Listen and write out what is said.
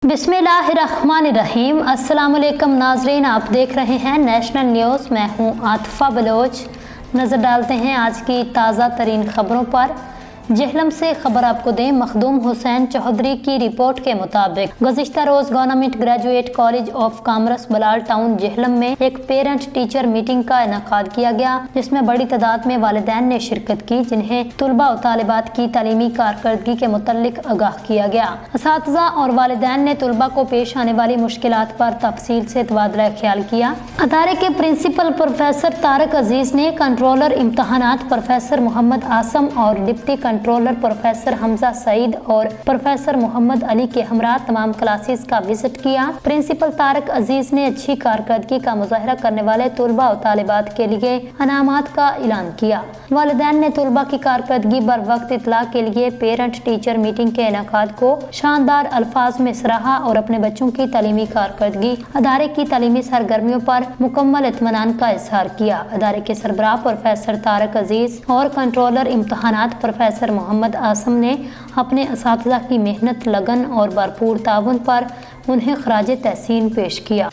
बिस्मिल्लाहिर्रहमानिर्रहीम। अस्सलाम वालेकुम नाजरीन, आप देख रहे हैं नेशनल न्यूज़। मैं हूं आतिफा बलोच। नज़र डालते हैं आज की ताज़ा तरीन खबरों पर। जेहलम से खबर आपको दें, मखदूम हुसैन चौधरी की रिपोर्ट के मुताबिक गुज़िश्ता रोज़ government graduate college of commerce Bilal town Jhelum में एक पेरेंट टीचर मीटिंग का इनेकाद किया गया, जिसमें बड़ी तादाद में वालिदैन ने शिरकत की, जिन्हें तुलबा और तालिबात की तालीमी कारकर्दगी के मुतल्लिक आगाह किया गया। असातिज़ा और वालिदैन ने तुलबा को पेश आने वाली मुश्किलात पर तफसील से तबादला ख्याल किया। अदारे के प्रिंसिपल प्रोफेसर तारक अजीज ने कंट्रोलर इम्तहानात प्रोफेसर मोहम्मद आसम और deputy controller professor Hamza Saeed और प्रोफेसर मोहम्मद अली के हमरा तमाम क्लासेस का विजिट किया। प्रिंसिपल तारक अजीज ने अच्छी कारकर्दगी का मुजाहरा करने वाले तुलबा और तालिबात के लिए इनामात का ऐलान किया। वालिदैन ने तुलबा की कारकर्दगी बर वक्त इतला के लिए पेरेंट टीचर मीटिंग के इनेकाद को शानदार अल्फाज में सराहा और अपने बच्चों की तालीमी कारकर्दगी, अदारे की तालीमी सरगर्मियों पर मुकम्मल इत्मीनान का इजहार किया। अदारे के सरबराह प्रोफेसर तारक अजीज और कंट्रोलर इम्तहानात प्रोफेसर मोहम्मद आसम ने अपने असातिज़ा की मेहनत, लगन और भरपूर ताउन पर उन्हें खराज तहसीन पेश किया।